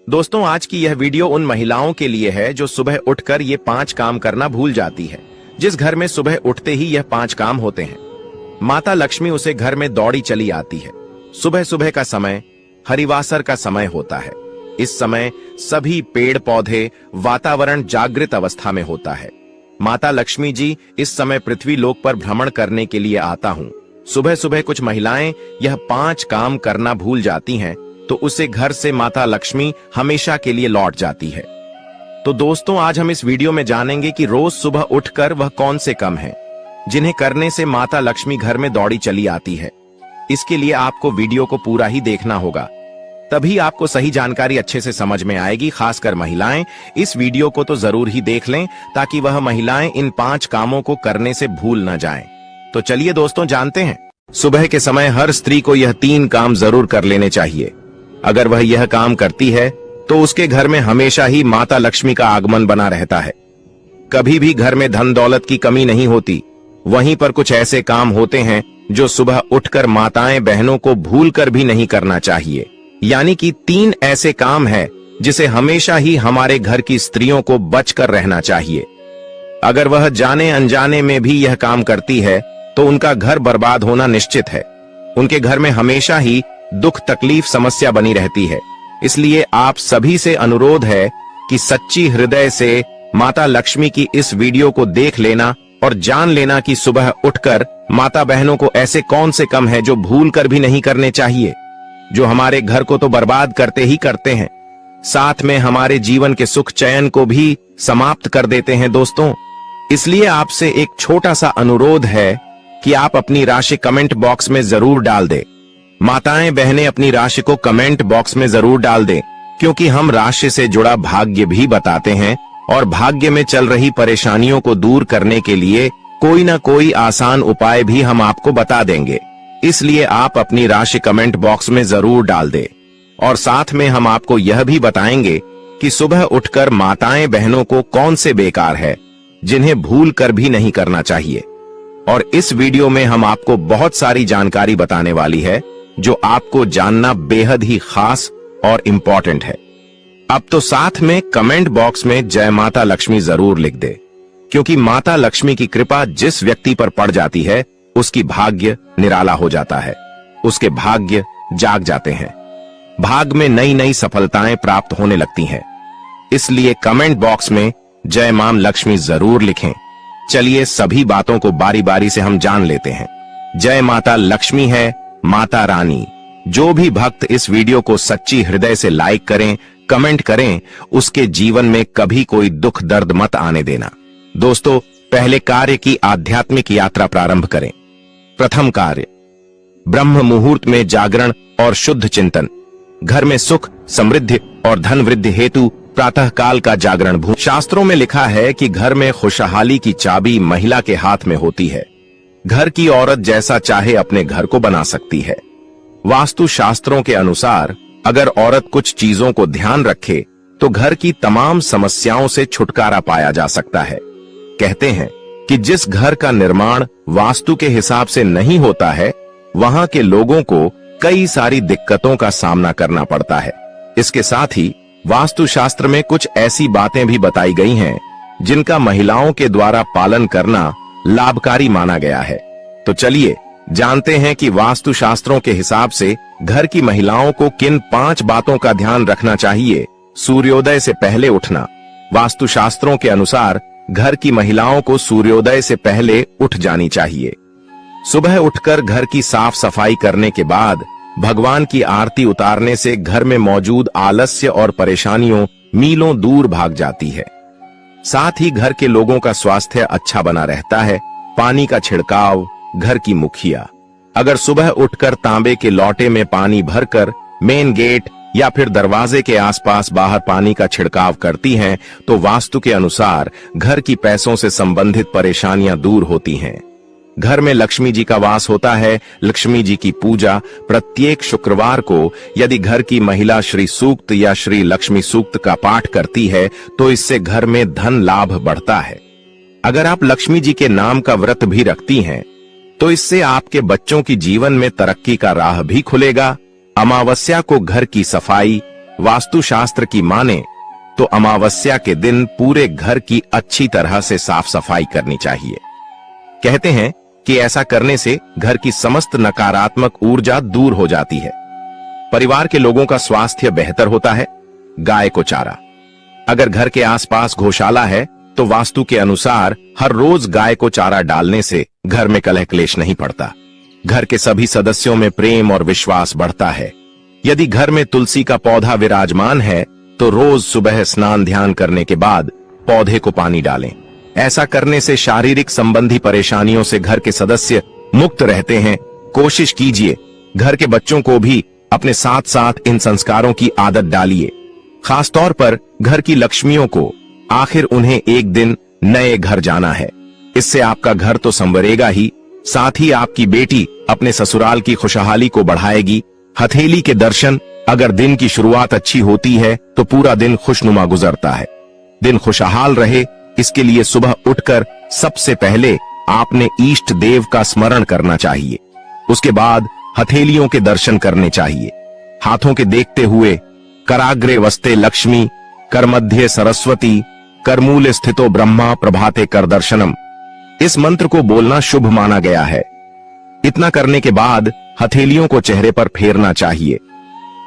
दोस्तों, आज की यह वीडियो उन महिलाओं के लिए है जो सुबह उठकर ये 5 काम करना भूल जाती है। जिस घर में सुबह उठते ही यह 5 काम होते हैं, माता लक्ष्मी उसे घर में दौड़ी चली आती है। सुबह सुबह का समय हरिवासर का समय होता है। इस समय सभी पेड़ पौधे, वातावरण जागृत अवस्था में होता है। माता लक्ष्मी जी इस समय पृथ्वी लोक पर भ्रमण करने के लिए आता हूँ। सुबह सुबह कुछ महिलाएं यह 5 काम करना भूल जाती हैं, तो उसे घर से माता लक्ष्मी हमेशा के लिए लौट जाती है। तो दोस्तों, आज हम इस वीडियो में जानेंगे कि रोज सुबह उठकर वह कौन से काम हैं जिन्हें करने से माता लक्ष्मी घर में दौड़ी चली आती है। इसके लिए आपको वीडियो को पूरा ही देखना होगा, तभी आपको सही जानकारी अच्छे से समझ में आएगी। खासकर महिलाएं इस वीडियो को तो जरूर ही देख लें, ताकि वह महिलाएं इन 5 कामों को करने से भूल न जाएं। तो चलिए दोस्तों, जानते हैं। सुबह के समय हर स्त्री को यह 3 काम जरूर कर लेने चाहिए। अगर वह यह काम करती है तो उसके घर में हमेशा ही माता लक्ष्मी का आगमन बना रहता है। कभी भी घर में धन दौलत की कमी नहीं होती। वहीं पर कुछ ऐसे काम होते हैं जो सुबह उठकर माताएं बहनों को भूलकर भी नहीं करना चाहिए। यानी कि 3 ऐसे काम हैं जिसे हमेशा ही हमारे घर की स्त्रियों को बचकर रहना चाहिए। अगर वह जाने अनजाने में भी यह काम करती है तो उनका घर बर्बाद होना निश्चित है। उनके घर में हमेशा ही दुख, तकलीफ, समस्या बनी रहती है। इसलिए आप सभी से अनुरोध है कि सच्ची हृदय से माता लक्ष्मी की इस वीडियो को देख लेना और जान लेना कि सुबह उठकर माता बहनों को ऐसे कौन से काम हैं जो भूल कर भी नहीं करने चाहिए, जो हमारे घर को तो बर्बाद करते ही करते हैं, साथ में हमारे जीवन के सुख चैन को भी समाप्त कर देते हैं। दोस्तों, इसलिए आपसे एक छोटा सा अनुरोध है कि आप अपनी राशि कमेंट बॉक्स में जरूर डाल दें। माताएं बहनें अपनी राशि को कमेंट बॉक्स में जरूर डाल दें, क्योंकि हम राशि से जुड़ा भाग्य भी बताते हैं और भाग्य में चल रही परेशानियों को दूर करने के लिए कोई ना कोई आसान उपाय भी हम आपको बता देंगे। इसलिए आप अपनी राशि कमेंट बॉक्स में जरूर डाल दें। और साथ में हम आपको यह भी बताएंगे कि सुबह उठकर माताएं बहनों को कौन से बेकार है जिन्हें भूल कर भी नहीं करना चाहिए। और इस वीडियो में हम आपको बहुत सारी जानकारी बताने वाली है जो आपको जानना बेहद ही खास और इम्पोर्टेंट है। अब तो साथ में कमेंट बॉक्स में जय माता लक्ष्मी जरूर लिख दे, क्योंकि माता लक्ष्मी की कृपा जिस व्यक्ति पर पड़ जाती है उसकी भाग्य निराला हो जाता है, उसके भाग्य जाग जाते हैं, भाग में नई नई सफलताएं प्राप्त होने लगती हैं। इसलिए कमेंट बॉक्स में जय मां लक्ष्मी जरूर लिखें। चलिए सभी बातों को बारी बारी से हम जान लेते हैं। जय माता लक्ष्मी है माता रानी। जो भी भक्त इस वीडियो को सच्ची हृदय से लाइक करें, कमेंट करें, उसके जीवन में कभी कोई दुख दर्द मत आने देना। दोस्तों, पहले कार्य की आध्यात्मिक यात्रा प्रारंभ करें। प्रथम कार्य, ब्रह्म मुहूर्त में जागरण और शुद्ध चिंतन। घर में सुख, समृद्धि और धन वृद्धि हेतु प्रातः काल का जागरण। शास्त्रों में लिखा है कि घर में खुशहाली की चाबी महिला के हाथ में होती है। घर की औरत जैसा चाहे अपने घर को बना सकती है। वास्तु शास्त्रों के अनुसार अगर औरत कुछ चीजों को ध्यान रखे तो घर की तमाम समस्याओं से छुटकारा पाया जा सकता है। कहते हैं कि जिस घर का निर्माण वास्तु के हिसाब से नहीं होता है, वहां के लोगों को कई सारी दिक्कतों का सामना करना पड़ता है। इसके साथ ही वास्तु शास्त्र में कुछ ऐसी बातें भी बताई गई हैं जिनका महिलाओं के द्वारा पालन करना लाभकारी माना गया है। तो चलिए जानते हैं कि वास्तु शास्त्रों के हिसाब से घर की महिलाओं को किन 5 बातों का ध्यान रखना चाहिए। सूर्योदय से पहले उठना। वास्तु शास्त्रों के अनुसार घर की महिलाओं को सूर्योदय से पहले उठ जानी चाहिए। सुबह उठकर घर की साफ सफाई करने के बाद भगवान की आरती उतारने से घर में मौजूद आलस्य और परेशानियों मीलों दूर भाग जाती है। साथ ही घर के लोगों का स्वास्थ्य अच्छा बना रहता है। पानी का छिड़काव। घर की मुखिया अगर सुबह उठकर तांबे के लोटे में पानी भरकर मेन गेट या फिर दरवाजे के आसपास बाहर पानी का छिड़काव करती हैं, तो वास्तु के अनुसार घर की पैसों से संबंधित परेशानियां दूर होती हैं। घर में लक्ष्मी जी का वास होता है। लक्ष्मी जी की पूजा प्रत्येक शुक्रवार को यदि घर की महिला श्री सूक्त या श्री लक्ष्मी सूक्त का पाठ करती है तो इससे घर में धन लाभ बढ़ता है। अगर आप लक्ष्मी जी के नाम का व्रत भी रखती हैं तो इससे आपके बच्चों की जीवन में तरक्की का राह भी खुलेगा। अमावस्या को घर की सफाई, वास्तुशास्त्र की माने तो अमावस्या के दिन पूरे घर की अच्छी तरह से साफ सफाई करनी चाहिए। कहते हैं कि ऐसा करने से घर की समस्त नकारात्मक ऊर्जा दूर हो जाती है। परिवार के लोगों का स्वास्थ्य बेहतर होता है। गाय को चारा। अगर घर के आसपास गौशाला है तो वास्तु के अनुसार हर रोज गाय को चारा डालने से घर में कलह क्लेश नहीं पड़ता। घर के सभी सदस्यों में प्रेम और विश्वास बढ़ता है। यदि घर में तुलसी का पौधा विराजमान है तो रोज सुबह स्नान ध्यान करने के बाद पौधे को पानी डालें। ऐसा करने से शारीरिक संबंधी परेशानियों से घर के सदस्य मुक्त रहते हैं। कोशिश कीजिए घर के बच्चों को भी अपने साथ साथ इन संस्कारों की आदत डालिए। खासतौर पर घर की लक्ष्मियों को आखिर उन्हें एक दिन नए घर जाना है। इससे आपका घर तो संवरेगा ही, साथ ही आपकी बेटी अपने ससुराल की खुशहाली को बढ़ाएगी। हथेली के दर्शन। अगर दिन की शुरुआत अच्छी होती है तो पूरा दिन खुशनुमा गुजरता है। दिन खुशहाल रहे इसके लिए सुबह उठकर सबसे पहले आपने इष्ट देव का स्मरण करना चाहिए। उसके बाद हथेलियों के दर्शन करने चाहिए। हाथों के देखते हुए कराग्रे वस्ते लक्ष्मी, कर मध्य सरस्वती, करमूल स्थितो ब्रह्मा प्रभाते कर दर्शनम। इस मंत्र को बोलना शुभ माना गया है। इतना करने के बाद हथेलियों को चेहरे पर फेरना चाहिए।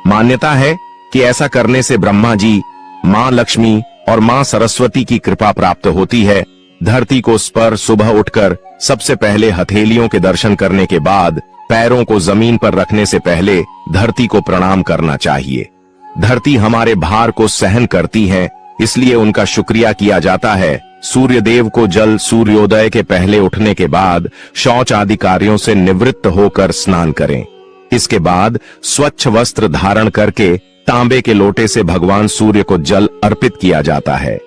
मान्यता है कि ऐसा करने से ब्रह्मा जी, मां लक्ष्मी और मां सरस्वती की कृपा प्राप्त होती है। धरती को स्पर्श। सुबह उठकर सबसे पहले हथेलियों के दर्शन करने के बाद पैरों को जमीन पर रखने से पहले धरती को प्रणाम करना चाहिए। धरती हमारे भार को सहन करती है, इसलिए उनका शुक्रिया किया जाता है। सूर्य देव को जल। सूर्योदय के पहले उठने के बाद शौच आदि कार्यों से निवृत्त होकर स्नान करें। इसके बाद स्वच्छ वस्त्र धारण करके तांबे के लोटे से भगवान सूर्य को जल अर्पित किया जाता है।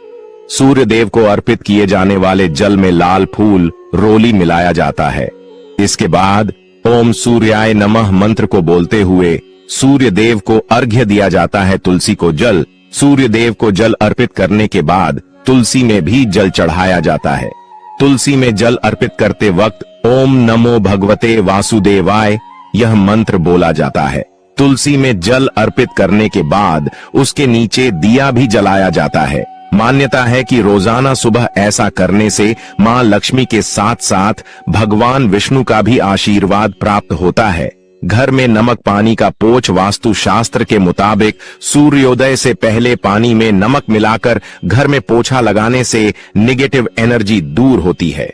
सूर्य देव को अर्पित किए जाने वाले जल में लाल फूल रोली मिलाया जाता है। इसके बाद ओम सूर्याय नमः मंत्र को बोलते हुए सूर्य देव को अर्घ्य दिया जाता है। तुलसी को जल। सूर्य देव को जल अर्पित करने के बाद तुलसी में भी जल चढ़ाया जाता है। तुलसी में जल अर्पित करते वक्त ओम नमो भगवते वासुदेवाय यह मंत्र बोला जाता है। तुलसी में जल अर्पित करने के बाद उसके नीचे दिया भी जलाया जाता है। मान्यता है कि रोजाना सुबह ऐसा करने से मां लक्ष्मी के साथ साथ भगवान विष्णु का भी आशीर्वाद प्राप्त होता है। घर में नमक पानी का पोछ। वास्तु शास्त्र के मुताबिक सूर्योदय से पहले पानी में नमक मिलाकर घर में पोछा लगाने से नेगेटिव एनर्जी दूर होती है।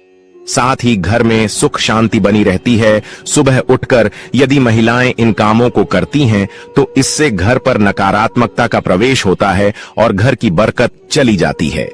साथ ही घर में सुख शांति बनी रहती है। सुबह उठकर यदि महिलाएं इन कामों को करती हैं तो इससे घर पर नकारात्मकता का प्रवेश होता है और घर की बरकत चली जाती है।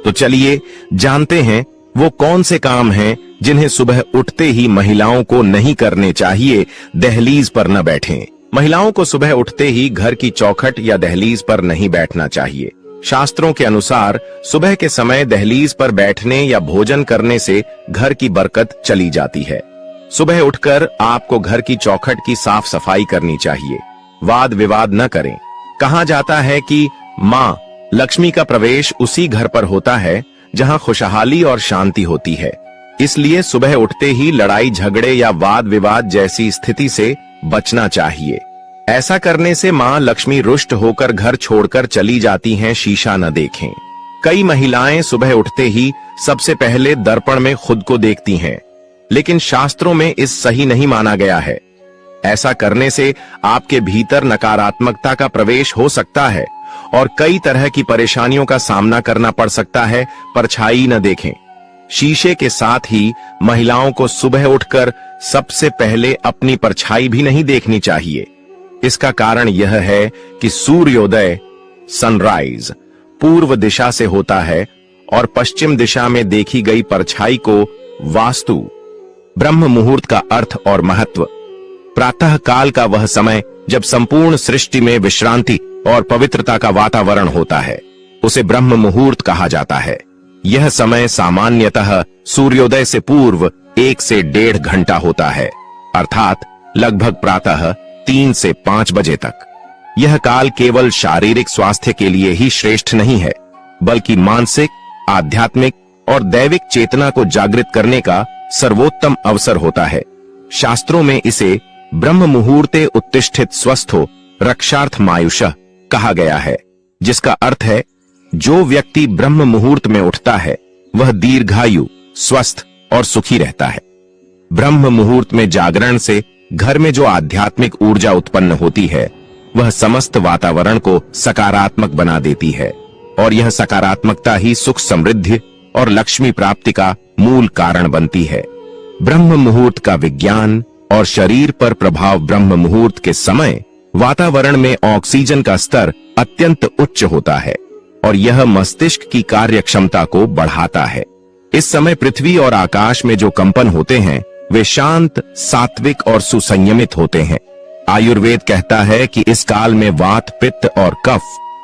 तो चलिए जानते हैं वो कौन से काम हैं जिन्हें सुबह उठते ही महिलाओं को नहीं करने चाहिए। दहलीज पर न बैठें। महिलाओं को सुबह उठते ही घर की चौखट या दहलीज पर नहीं बैठना चाहिए। शास्त्रों के अनुसार सुबह के समय दहलीज पर बैठने या भोजन करने से घर की बरकत चली जाती है। सुबह उठकर आपको घर की चौखट की साफ सफाई करनी चाहिए। वाद विवाद न करें। कहा जाता है कि मां लक्ष्मी का प्रवेश उसी घर पर होता है जहां खुशहाली और शांति होती है। इसलिए सुबह उठते ही लड़ाई झगड़े या वाद विवाद जैसी स्थिति से बचना चाहिए। ऐसा करने से मां लक्ष्मी रुष्ट होकर घर छोड़कर चली जाती हैं। शीशा न देखें। कई महिलाएं सुबह उठते ही सबसे पहले दर्पण में खुद को देखती हैं, लेकिन शास्त्रों में इस सही नहीं माना गया है। ऐसा करने से आपके भीतर नकारात्मकता का प्रवेश हो सकता है और कई तरह की परेशानियों का सामना करना पड़ सकता है। परछाई न देखें। शीशे के साथ ही महिलाओं को सुबह उठकर सबसे पहले अपनी परछाई भी नहीं देखनी चाहिए। इसका कारण यह है कि सूर्योदय सनराइज पूर्व दिशा से होता है और पश्चिम दिशा में देखी गई परछाई को वास्तु ब्रह्म मुहूर्त का अर्थ और महत्व। प्रातः काल का वह समय जब संपूर्ण सृष्टि में विश्रांति और पवित्रता का वातावरण होता है, उसे ब्रह्म मुहूर्त कहा जाता है। यह समय सामान्यतः सूर्योदय से पूर्व 1 से 1.5 घंटा होता है, अर्थात लगभग प्रातः 3 से 5 बजे तक। यह काल केवल शारीरिक स्वास्थ्य के लिए ही श्रेष्ठ नहीं है, बल्कि मानसिक, आध्यात्मिक और दैविक चेतना को जागृत करने का सर्वोत्तम अवसर होता है। शास्त्रों में इसे ब्रह्म मुहूर्ते उत्तिष्ठित स्वस्थो रक्षार्थ मायुषः कहा गया है, जिसका अर्थ है जो व्यक्ति ब्रह्म मुहूर्त में उठता है वह दीर्घायु, स्वस्थ और सुखी रहता है। ब्रह्म मुहूर्त में जागरण से घर में जो आध्यात्मिक ऊर्जा उत्पन्न होती है वह समस्त वातावरण को सकारात्मक बना देती है और यह सकारात्मकता ही सुख, समृद्धि और लक्ष्मी प्राप्ति का मूल कारण बनती है। ब्रह्म मुहूर्त का विज्ञान और शरीर पर प्रभाव। ब्रह्म मुहूर्त के समय वातावरण में ऑक्सीजन का स्तर अत्यंत उच्च होता है और यह मस्तिष्क की कार्य क्षमता को बढ़ाता है। इस समय पृथ्वी और आकाश में जो कंपन होते हैं वे शांत, सात्विक और सुसंयमित होते हैं। आयुर्वेद कहता है कि इस काल में वात, पित्त और कफ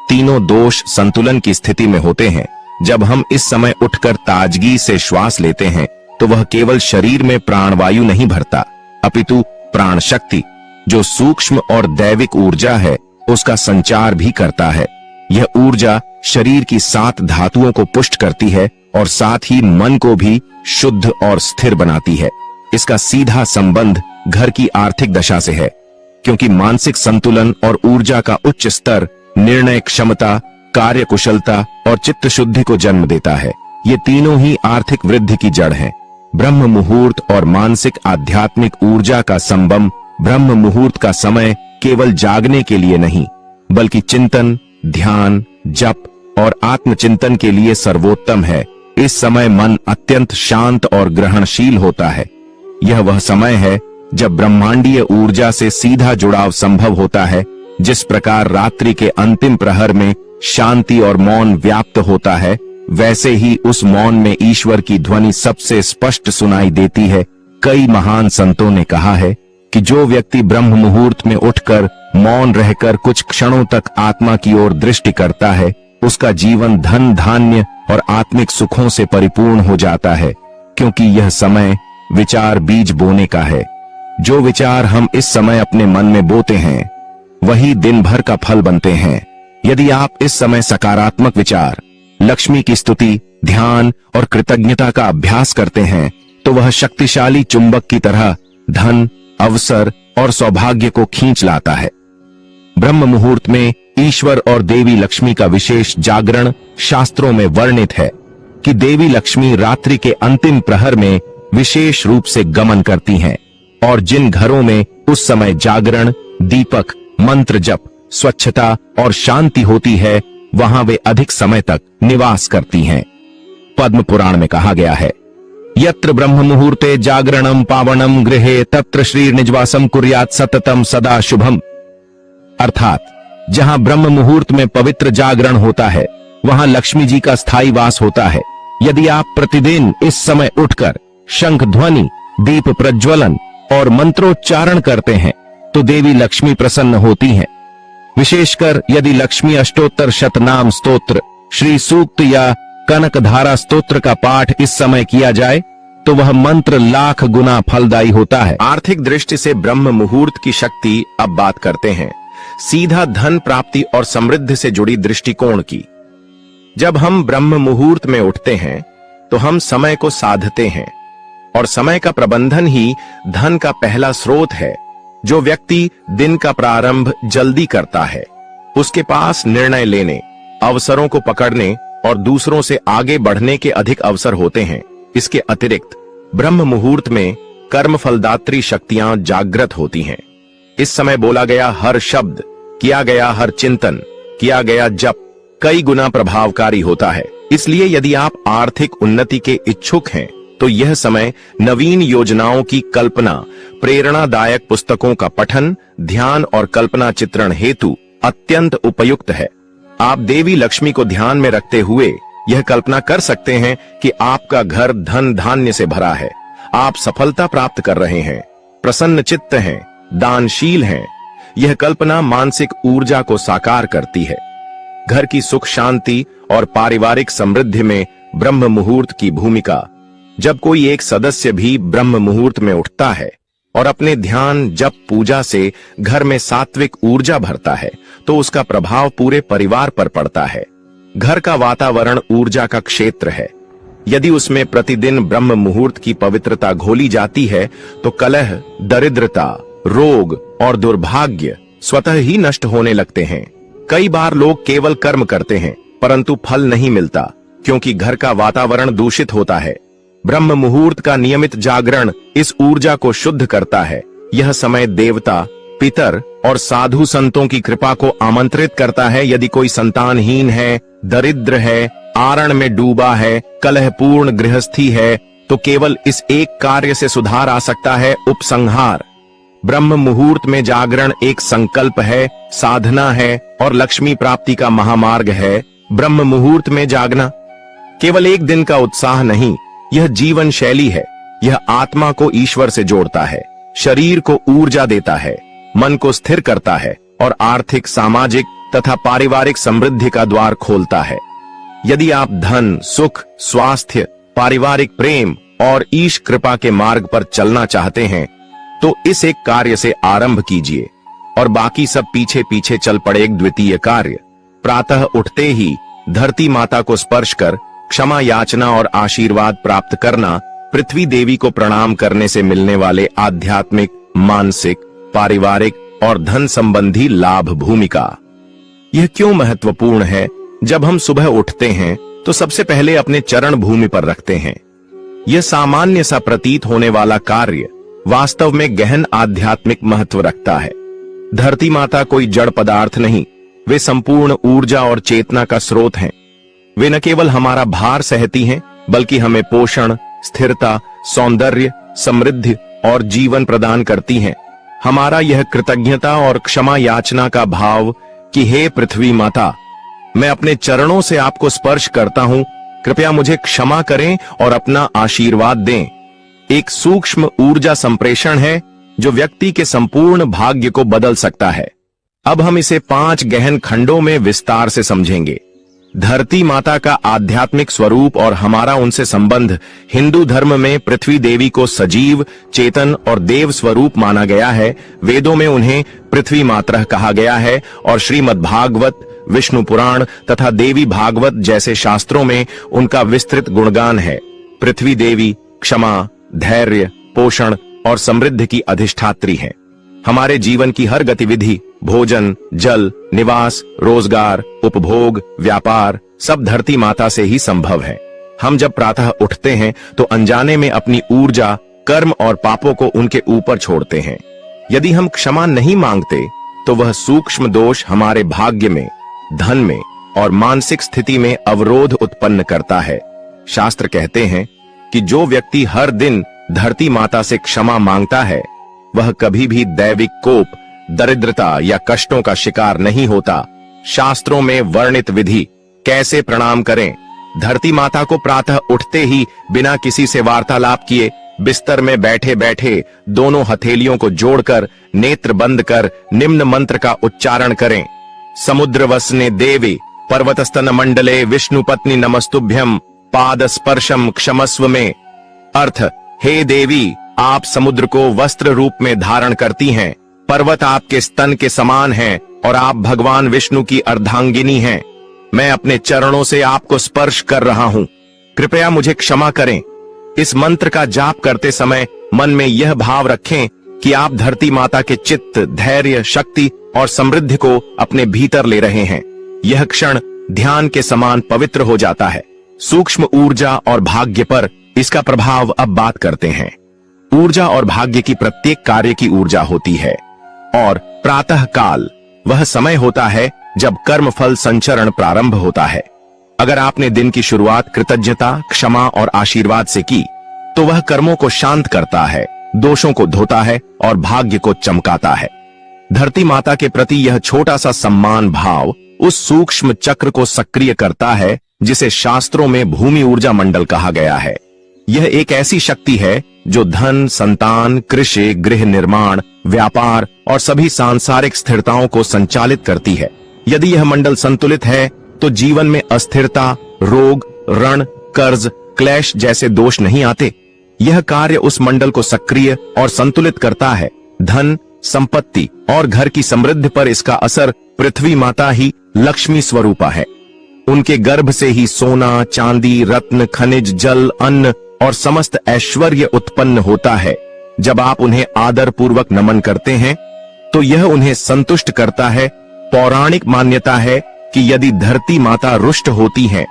तीनों दोष संतुलन की स्थिति में होते हैं। जब हम इस समय उठकर ताजगी से श्वास लेते हैं तो वह केवल शरीर में प्राणवायु नहीं भरता, अपितु प्राण शक्ति जो सूक्ष्म और दैविक ऊर्जा है उसका संचार भी करता है। यह ऊर्जा शरीर की 7 धातुओं को पुष्ट करती है और साथ ही मन को भी शुद्ध और स्थिर बनाती है। इसका सीधा संबंध घर की आर्थिक दशा से है, क्योंकि मानसिक संतुलन और ऊर्जा का उच्च स्तर निर्णय क्षमता, कार्य कुशलता और चित्त शुद्धि को जन्म देता है। ये तीनों ही आर्थिक वृद्धि की जड़ हैं। ब्रह्म मुहूर्त और मानसिक आध्यात्मिक ऊर्जा का संगम। ब्रह्म मुहूर्त का समय केवल जागने के लिए नहीं बल्कि चिंतन, ध्यान, जप और आत्मचिंतन के लिए सर्वोत्तम है। इस समय मन अत्यंत शांत और ग्रहणशील होता है। यह वह समय है जब ब्रह्मांडीय ऊर्जा से सीधा जुड़ाव संभव होता है। जिस प्रकार रात्रि के अंतिम प्रहर में शांति और मौन व्याप्त होता है, वैसे ही उस मौन में ईश्वर की ध्वनि सबसे स्पष्ट सुनाई देती है। कई महान संतों ने कहा है कि जो व्यक्ति ब्रह्म मुहूर्त में उठकर मौन रहकर कुछ क्षणों तक आत्मा की ओर दृष्टि करता है, उसका जीवन धन, धान्य और आत्मिक सुखों से परिपूर्ण हो जाता है, क्योंकि यह समय विचार बीज बोने का है। जो विचार हम इस समय अपने मन में बोते हैं वही दिन भर का फल बनते हैं। यदि आप इस समय सकारात्मक विचार, लक्ष्मी की स्तुति, ध्यान और कृतज्ञता का अभ्यास करते हैं तो वह शक्तिशाली चुंबक की तरह धन, अवसर और सौभाग्य को खींच लाता है। ब्रह्म मुहूर्त में ईश्वर और देवी लक्ष्मी का विशेष जागरण शास्त्रों में वर्णित है कि देवी लक्ष्मी रात्रि के अंतिम प्रहर में विशेष रूप से गमन करती हैं और जिन घरों में उस समय जागरण, दीपक, मंत्र जप, स्वच्छता और शांति होती है वहां वे अधिक समय तक निवास करती हैं। पद्म पुराण में कहा गया है, यत्र ब्रह्म मुहूर्ते जागरणम पावनम गृहे तत्र श्री निजवासम कुर्यात् सततम सदा शुभम। अर्थात जहां ब्रह्म मुहूर्त में पवित्र जागरण होता है वहां लक्ष्मी जी का स्थायी वास होता है। यदि आप प्रतिदिन इस समय उठकर शंख ध्वनि, दीप प्रज्वलन और मंत्रोच्चारण करते हैं तो देवी लक्ष्मी प्रसन्न होती हैं। विशेषकर यदि लक्ष्मी अष्टोत्तर शतनाम स्तोत्र, श्री सूक्त या कनकधारा स्तोत्र का पाठ इस समय किया जाए तो वह मंत्र लाख गुना फलदायी होता है। आर्थिक दृष्टि से ब्रह्म मुहूर्त की शक्ति। अब बात करते हैं सीधा धन प्राप्ति और समृद्धि से जुड़ी दृष्टिकोण की। जब हम ब्रह्म मुहूर्त में उठते हैं तो हम समय को साधते हैं और समय का प्रबंधन ही धन का पहला स्रोत है। जो व्यक्ति दिन का प्रारंभ जल्दी करता है उसके पास निर्णय लेने, अवसरों को पकड़ने और दूसरों से आगे बढ़ने के अधिक अवसर होते हैं। इसके अतिरिक्त ब्रह्म मुहूर्त में कर्म फलदात्री शक्तियां जागृत होती हैं। इस समय बोला गया हर शब्द, किया गया हर चिंतन, किया गया जप कई गुना प्रभावकारी होता है। इसलिए यदि आप आर्थिक उन्नति के इच्छुक हैं तो यह समय नवीन योजनाओं की कल्पना, प्रेरणादायक पुस्तकों का पठन, ध्यान और कल्पना चित्रण हेतु अत्यंत उपयुक्त है। आप देवी लक्ष्मी को ध्यान में रखते हुए यह कल्पना कर सकते हैं कि आपका घर धन धान्य से भरा है, आप सफलता प्राप्त कर रहे हैं, प्रसन्न चित्त हैं, दानशील हैं। यह कल्पना मानसिक ऊर्जा को साकार करती है। घर की सुख शांति और पारिवारिक समृद्धि में ब्रह्म मुहूर्त की भूमिका। जब कोई एक सदस्य भी ब्रह्म मुहूर्त में उठता है और अपने ध्यान, जप, पूजा से घर में सात्विक ऊर्जा भरता है तो उसका प्रभाव पूरे परिवार पर पड़ता है। घर का वातावरण ऊर्जा का क्षेत्र है। यदि उसमें प्रतिदिन ब्रह्म मुहूर्त की पवित्रता घोली जाती है तो कलह, दरिद्रता, रोग और दुर्भाग्य स्वतः ही नष्ट होने लगते हैं। कई बार लोग केवल कर्म करते हैं परंतु फल नहीं मिलता, क्योंकि घर का वातावरण दूषित होता है। ब्रह्म मुहूर्त का नियमित जागरण इस ऊर्जा को शुद्ध करता है। यह समय देवता, पितर और साधु संतों की कृपा को आमंत्रित करता है। यदि कोई संतानहीन है, दरिद्र है, आरण में डूबा है, कलहपूर्ण गृहस्थी है, तो केवल इस एक कार्य से सुधार आ सकता है, उपसंहार। ब्रह्म मुहूर्त में जागरण एक संकल्प है, साधना है और लक्ष्मी प्राप्ति का महामार्ग है। ब्रह्म मुहूर्त में जागना केवल एक दिन का उत्साह नहीं, यह जीवन शैली है। यह आत्मा को ईश्वर से जोड़ता है, शरीर को ऊर्जा देता है, मन को स्थिर करता है और आर्थिक, सामाजिक तथा पारिवारिक समृद्धि का द्वार खोलता है। यदि आप धन, सुख, स्वास्थ्य, पारिवारिक प्रेम और ईश कृपा के मार्ग पर चलना चाहते हैं तो इस एक कार्य से आरंभ कीजिए और बाकी सब पीछे पीछे चल पड़े। एक द्वितीय कार्य, प्रातः उठते ही धरती माता को स्पर्श कर क्षमा याचना और आशीर्वाद प्राप्त करना। पृथ्वी देवी को प्रणाम करने से मिलने वाले आध्यात्मिक, मानसिक, पारिवारिक और धन संबंधी लाभ। भूमिका यह क्यों महत्वपूर्ण है? जब हम सुबह उठते हैं तो सबसे पहले अपने चरण भूमि पर रखते हैं। यह सामान्य सा प्रतीत होने वाला कार्य वास्तव में गहन आध्यात्मिक महत्व रखता है। धरती माता कोई जड़ पदार्थ नहीं, वे संपूर्ण ऊर्जा और चेतना का स्रोत हैं। वे न केवल हमारा भार सहती हैं, बल्कि हमें पोषण, स्थिरता, सौंदर्य, समृद्धि और जीवन प्रदान करती हैं। हमारा यह कृतज्ञता और क्षमा याचना का भाव कि हे पृथ्वी माता, मैं अपने चरणों से आपको स्पर्श करता हूं, कृपया मुझे क्षमा करें और अपना आशीर्वाद दें, एक सूक्ष्म ऊर्जा संप्रेषण है जो व्यक्ति के संपूर्ण भाग्य को बदल सकता है। अब हम इसे 5 गहन खंडों में विस्तार से समझेंगे। धरती माता का आध्यात्मिक स्वरूप और हमारा उनसे संबंध। हिंदू धर्म में पृथ्वी देवी को सजीव, चेतन और देव स्वरूप माना गया है। वेदों में उन्हें पृथ्वी मातृ कहा गया है और श्रीमद् भागवत, विष्णु पुराण तथा देवी भागवत जैसे शास्त्रों में उनका विस्तृत गुणगान है। पृथ्वी देवी क्षमा, धैर्य, पोषण और समृद्धि की अधिष्ठात्री है। हमारे जीवन की हर गतिविधि, भोजन, जल, निवास, रोजगार, उपभोग, व्यापार सब धरती माता से ही संभव है। हम जब प्रातः उठते हैं तो अनजाने में अपनी ऊर्जा, कर्म और पापों को उनके ऊपर छोड़ते हैं। यदि हम क्षमा नहीं मांगते तो वह सूक्ष्म दोष हमारे भाग्य में, धन में और मानसिक स्थिति में अवरोध उत्पन्न करता है। शास्त्र कहते हैं कि जो व्यक्ति हर दिन धरती माता से क्षमा मांगता है वह कभी भी दैविक कोप, दरिद्रता या कष्टों का शिकार नहीं होता। शास्त्रों में वर्णित विधि। कैसे प्रणाम करें? धरती माता को प्रातः उठते ही बिना किसी से वार्तालाप किए बिस्तर में बैठे बैठे दोनों हथेलियों को जोड़कर नेत्र बंद कर निम्न मंत्र का उच्चारण करें। समुद्र वसने देवी पर्वतस्तन मंडले विष्णु पत्नी नमस्तुभ्यम पाद स्पर्शम क्षमस्व में। अर्थ, हे देवी, आप समुद्र को वस्त्र रूप में धारण करती हैं, पर्वत आपके स्तन के समान हैं और आप भगवान विष्णु की अर्धांगिनी हैं। मैं अपने चरणों से आपको स्पर्श कर रहा हूं, कृपया मुझे क्षमा करें। इस मंत्र का जाप करते समय मन में यह भाव रखें कि आप धरती माता के चित्त, धैर्य, शक्ति और समृद्धि को अपने भीतर ले रहे हैं। यह क्षण ध्यान के समान पवित्र हो जाता है। सूक्ष्म ऊर्जा और भाग्य पर इसका प्रभाव अब बात करते हैं। ऊर्जा और भाग्य की प्रत्येक कार्य की ऊर्जा होती है और प्रातः काल वह समय होता है जब कर्म फल संचरण प्रारंभ होता है। अगर आपने दिन की शुरुआत कृतज्ञता, क्षमा और आशीर्वाद से की तो वह कर्मों को शांत करता है, दोषों को धोता है और भाग्य को चमकाता है। धरती माता के प्रति यह छोटा सा सम्मान भाव उस सूक्ष्म चक्र को सक्रिय करता है जिसे शास्त्रों में भूमि ऊर्जा मंडल कहा गया है। यह एक ऐसी शक्ति है जो धन, संतान, कृषि, गृह निर्माण, व्यापार और सभी सांसारिक स्थिरताओं को संचालित करती है। यदि यह मंडल संतुलित है तो जीवन में अस्थिरता, रोग, ऋण, कर्ज, क्लेश जैसे दोष नहीं आते। यह कार्य उस मंडल को सक्रिय और संतुलित करता है। धन, संपत्ति और घर की समृद्धि पर इसका असर पृथ्वी माता ही लक्ष्मी स्वरूपा है। उनके गर्भ से ही सोना, चांदी, रत्न, खनिज, जल, अन्न और समस्त ऐश्वर्य उत्पन्न होता है। जब आप उन्हें आदर पूर्वक नमन करते हैं तो यह उन्हें संतुष्ट करता है पौराणिक मान्यता है कि यदि धरती माता रुष्ट होती है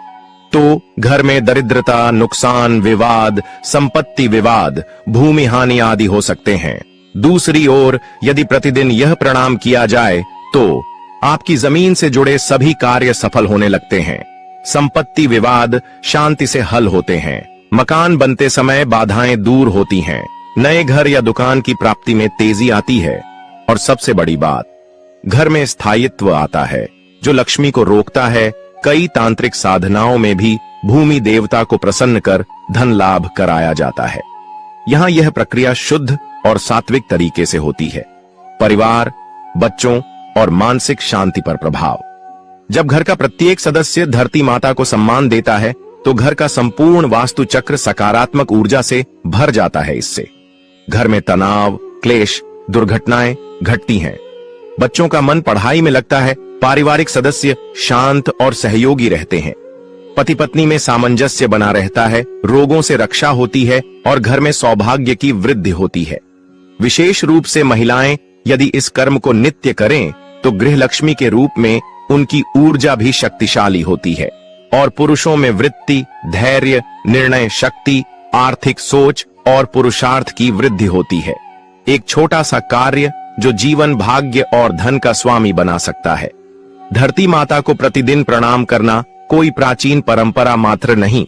तो घर में दरिद्रता, नुकसान, विवाद, संपत्ति विवाद, भूमि हानि आदि हो सकते हैं। दूसरी ओर यदि प्रतिदिन यह प्रणाम किया जाए तो आपकी जमीन से जुड़े सभी कार्य सफल होने लगते हैं। संपत्ति विवाद शांति से हल होते हैं। मकान बनते समय बाधाएं दूर होती हैं। नए घर या दुकान की प्राप्ति में तेजी आती है। और सबसे बड़ी बात, घर में स्थायित्व आता है जो लक्ष्मी को रोकता है। कई तांत्रिक साधनाओं में भी भूमि देवता को प्रसन्न कर धन लाभ कराया जाता है। यहाँ यह प्रक्रिया शुद्ध और सात्विक तरीके से होती है। परिवार, बच्चों और मानसिक शांति पर प्रभाव। जब घर का प्रत्येक सदस्य धरती माता को सम्मान देता है तो घर का संपूर्ण वास्तु चक्र सकारात्मक ऊर्जा से भर जाता है। इससे घर में तनाव, क्लेश, दुर्घटनाएं घटती हैं। बच्चों का मन पढ़ाई में लगता है। पारिवारिक सदस्य शांत और सहयोगी रहते हैं। पति पत्नी में सामंजस्य बना रहता है। रोगों से रक्षा होती है और घर में सौभाग्य की वृद्धि होती है। विशेष रूप से महिलाएं यदि इस कर्म को नित्य करें तो गृह लक्ष्मी के रूप में उनकी ऊर्जा भी शक्तिशाली होती है और पुरुषों में वृत्ति, धैर्य, निर्णय शक्ति, आर्थिक सोच और पुरुषार्थ की वृद्धि होती है। एक छोटा सा कार्य जो जीवन, भाग्य और धन का स्वामी बना सकता है। धरती माता को प्रतिदिन प्रणाम करना कोई प्राचीन परंपरा मात्र नहीं,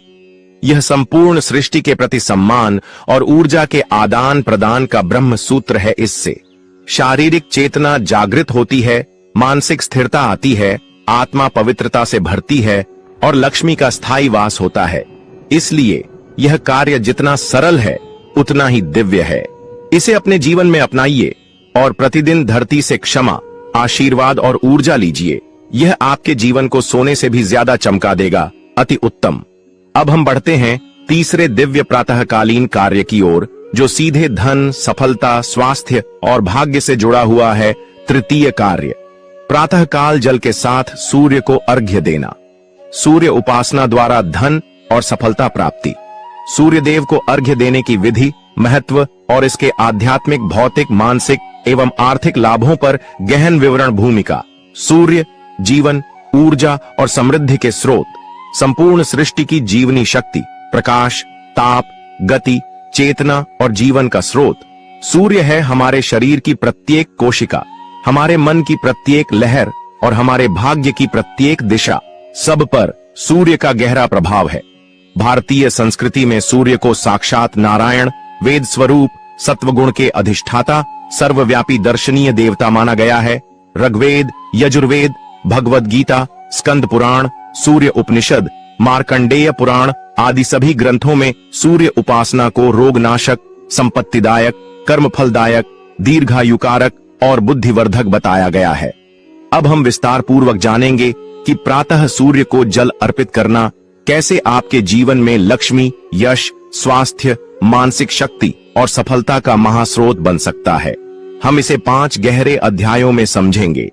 यह संपूर्ण सृष्टि के प्रति सम्मान और ऊर्जा के आदान प्रदान का ब्रह्म सूत्र है। इससे शारीरिक चेतना जागृत होती है, मानसिक स्थिरता आती है, आत्मा पवित्रता से भरती है और लक्ष्मी का स्थायी वास होता है। इसलिए यह कार्य जितना सरल है उतना ही दिव्य है। इसे अपने जीवन में अपनाइए और प्रतिदिन धरती से क्षमा, आशीर्वाद और ऊर्जा लीजिए। यह आपके जीवन को सोने से भी ज्यादा चमका देगा। अति उत्तम। अब हम बढ़ते हैं तीसरे दिव्य प्रातःकालीन कार्य की ओर, जो सीधे धन, सफलता, स्वास्थ्य और भाग्य से जुड़ा हुआ है। तृतीय कार्य, प्रातःकाल जल के साथ सूर्य को अर्घ्य देना। सूर्य उपासना द्वारा धन और सफलता प्राप्ति। सूर्य देव को अर्घ्य देने की विधि, महत्व और इसके आध्यात्मिक, भौतिक, मानसिक एवं आर्थिक लाभों पर गहन विवरण। भूमिका। सूर्य जीवन, ऊर्जा और समृद्धि के स्रोत, संपूर्ण सृष्टि की जीवनी शक्ति, प्रकाश, ताप, गति, चेतना और जीवन का स्रोत। सूर्य है हमारे शरीर की प्रत्येक कोशिका, हमारे मन की प्रत्येक लहर और हमारे भाग्य की प्रत्येक दिशा। सब पर सूर्य का गहरा प्रभाव है। भारतीय संस्कृति में सूर्य को साक्षात नारायण, वेद स्वरूप, सत्वगुण के अधिष्ठाता, सर्वव्यापी दर्शनीय देवता माना गया है। ऋग्वेद, यजुर्वेद, भगवद गीता, स्कंद पुराण, सूर्य उपनिषद, मार्कंडेय पुराण आदि सभी ग्रंथों में सूर्य उपासना को रोगनाशक, संपत्तिदायक, कर्मफलदायक, दीर्घायुकारक और बुद्धिवर्धक बताया गया है। अब हम विस्तार पूर्वक जानेंगे कि प्रातः सूर्य को जल अर्पित करना कैसे आपके जीवन में लक्ष्मी, यश, स्वास्थ्य, मानसिक शक्ति और सफलता का महास्रोत बन सकता है। हम इसे 5 गहरे अध्यायों में समझेंगे।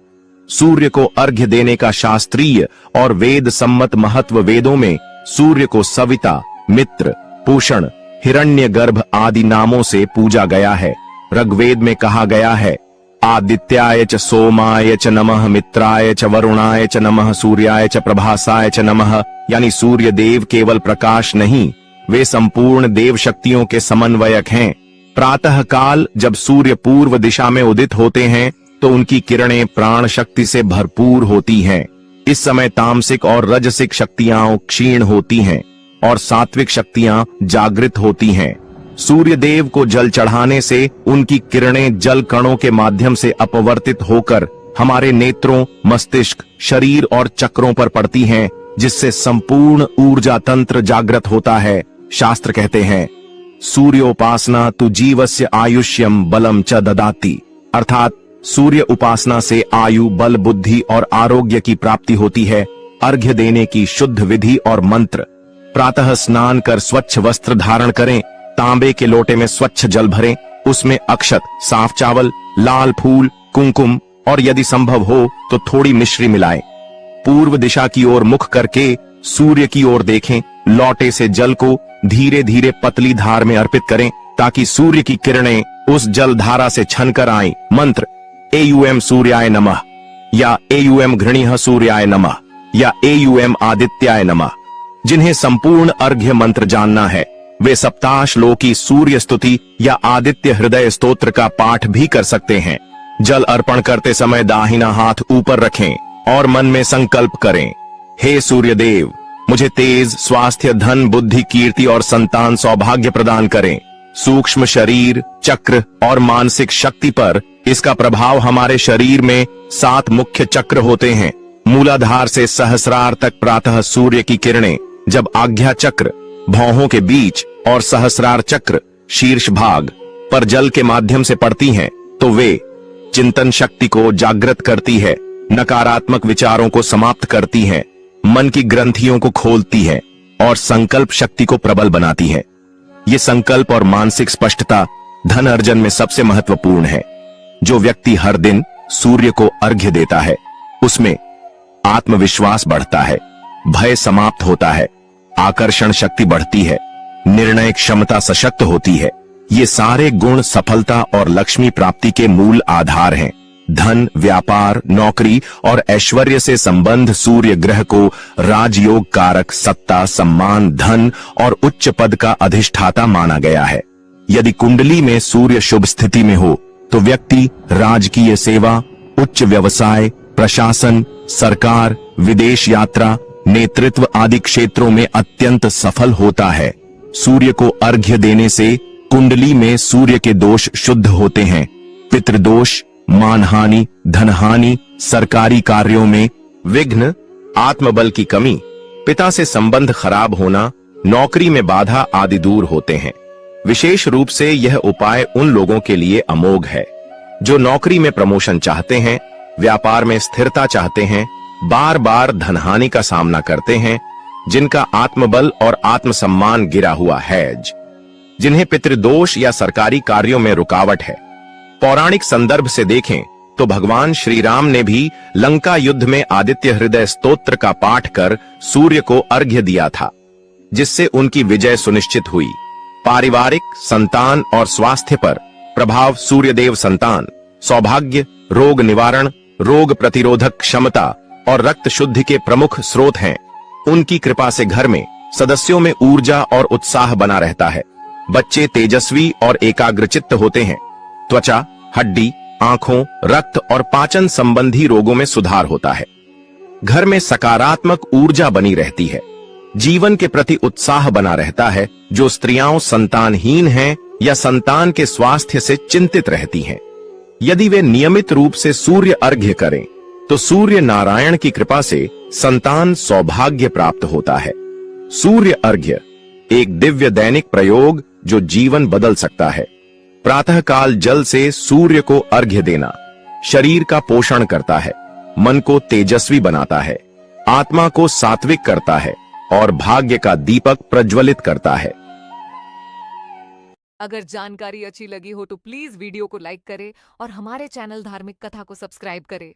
सूर्य को अर्घ्य देने का शास्त्रीय और वेद सम्मत महत्व। वेदों में सूर्य को सविता, मित्र, पूषण, हिरण्यगर्भ आदि नामों से पूजा गया है। ऋग्वेद में कहा गया है, आदित्याय च सोमाय च नमः, मित्राय च वरुणाय च नमः, सूर्याय च प्रभासाय च नमः। यानी सूर्य देव केवल प्रकाश नहीं, वे संपूर्ण देव शक्तियों के समन्वयक हैं। प्रातः काल जब सूर्य पूर्व दिशा में उदित होते हैं तो उनकी किरणें प्राण शक्ति से भरपूर होती हैं। इस समय तामसिक और रजसिक शक्तियां क्षीण होती हैं और सात्विक शक्तियां जागृत होती हैं। सूर्य देव को जल चढ़ाने से उनकी किरणें जल कणों के माध्यम से अपवर्तित होकर हमारे नेत्रों, मस्तिष्क, शरीर और चक्रों पर पड़ती हैं, जिससे संपूर्ण ऊर्जा तंत्र जागृत होता है। शास्त्र कहते हैं, सूर्योपासना तु जीवस्य आयुष्यम बलम च ददाति, अर्थात सूर्य उपासना से आयु, बल, बुद्धि और आरोग्य की प्राप्ति होती है। अर्घ्य देने की शुद्ध विधि और मंत्र। प्रातः स्नान कर स्वच्छ वस्त्र धारण करें, तांबे के लोटे में स्वच्छ जल भरें, उसमें अक्षत, साफ चावल, लाल फूल, कुमकुम और यदि संभव हो तो थोड़ी मिश्री मिलाएं। पूर्व दिशा की ओर मुख करके सूर्य की ओर देखें। लोटे से जल को धीरे धीरे पतली धार में अर्पित करें ताकि सूर्य की किरणें उस जल धारा से छनकर आएं। मंत्र, एयूएम सूर्याय नमः। या एयूएम घृणीह सूर्याय नमः या एयूएम आदित्याय नमः। जिन्हें संपूर्ण अर्घ्य मंत्र जानना है वे सप्ताश्लोकी सूर्य स्तुति या आदित्य हृदय स्तोत्र का पाठ भी कर सकते हैं। जल अर्पण करते समय दाहिना हाथ ऊपर रखें और मन में संकल्प करें, हे सूर्य देव, मुझे तेज, स्वास्थ्य, धन, बुद्धि, कीर्ति और संतान सौभाग्य प्रदान करें। सूक्ष्म शरीर, चक्र और मानसिक शक्ति पर इसका प्रभाव हमारे शरीर में 7 मुख्य चक्र होते हैं। मूलाधार से सहस्रार तक प्रातः सूर्य की किरणें जब आज्ञा चक्र, भौहों के बीच और सहस्रार चक्र, शीर्ष भाग पर जल के माध्यम से पड़ती हैं, तो वे चिंतन शक्ति को जागृत करती है, नकारात्मक विचारों को समाप्त करती हैं, मन की ग्रंथियों को खोलती है और संकल्प शक्ति को प्रबल बनाती है। ये संकल्प और मानसिक स्पष्टता धन अर्जन में सबसे महत्वपूर्ण है। जो व्यक्ति हर दिन सूर्य को अर्घ्य देता है उसमें आत्मविश्वास बढ़ता है, भय समाप्त होता है, आकर्षण शक्ति बढ़ती है, निर्णय क्षमता सशक्त होती है। ये सारे गुण सफलता और लक्ष्मी प्राप्ति के मूल आधार हैं। धन, व्यापार, नौकरी और ऐश्वर्य से संबंध सूर्य ग्रह को राजयोग कारक, सत्ता, सम्मान, धन और उच्च पद का अधिष्ठाता माना गया है। यदि कुंडली में सूर्य शुभ स्थिति में हो तो व्यक्ति राजकीय सेवा, उच्च व्यवसाय, प्रशासन, सरकार, विदेश यात्रा, नेतृत्व आदि क्षेत्रों में अत्यंत सफल होता है। सूर्य को अर्घ्य देने से कुंडली में सूर्य के दोष शुद्ध होते हैं। पितृदोष, मानहानि, धनहानि, सरकारी कार्यों में विघ्न, आत्मबल की कमी, पिता से संबंध खराब होना, नौकरी में बाधा आदि दूर होते हैं। विशेष रूप से यह उपाय उन लोगों के लिए अमोघ है जो नौकरी में प्रमोशन चाहते हैं, व्यापार में स्थिरता चाहते हैं, बार बार धनहानि का सामना करते हैं, जिनका आत्मबल और आत्मसम्मान गिरा हुआ है, जिन्हें पितृदोष या सरकारी कार्यों में रुकावट है। पौराणिक संदर्भ से देखें तो भगवान श्री राम ने भी लंका युद्ध में आदित्य हृदय स्तोत्र का पाठ कर सूर्य को अर्घ्य दिया था, जिससे उनकी विजय सुनिश्चित हुई। पारिवारिक, संतान और स्वास्थ्य पर प्रभाव सूर्यदेव संतान, सौभाग्य, रोग निवारण, रोग प्रतिरोधक क्षमता और रक्त शुद्धि के प्रमुख स्रोत हैं। उनकी कृपा से घर में सदस्यों में ऊर्जा और उत्साह बना रहता है। बच्चे तेजस्वी और एकाग्रचित्त होते हैं। त्वचा, हड्डी, आंखों, रक्त और पाचन संबंधी रोगों में सुधार होता है। घर में सकारात्मक ऊर्जा बनी रहती है। जीवन के प्रति उत्साह बना रहता है। जो स्त्रियां संतानहीन हैं या संतान के स्वास्थ्य से चिंतित रहती हैं, यदि वे नियमित रूप से सूर्य अर्घ्य करें तो सूर्य नारायण की कृपा से संतान सौभाग्य प्राप्त होता है। सूर्य अर्घ्य एक दिव्य दैनिक प्रयोग जो जीवन बदल सकता है। प्रातःकाल जल से सूर्य को अर्घ्य देना शरीर का पोषण करता है, मन को तेजस्वी बनाता है, आत्मा को सात्विक करता है और भाग्य का दीपक प्रज्वलित करता है। अगर जानकारी अच्छी लगी हो तो प्लीज वीडियो को लाइक करें और हमारे चैनल धार्मिक कथा को सब्सक्राइब करें।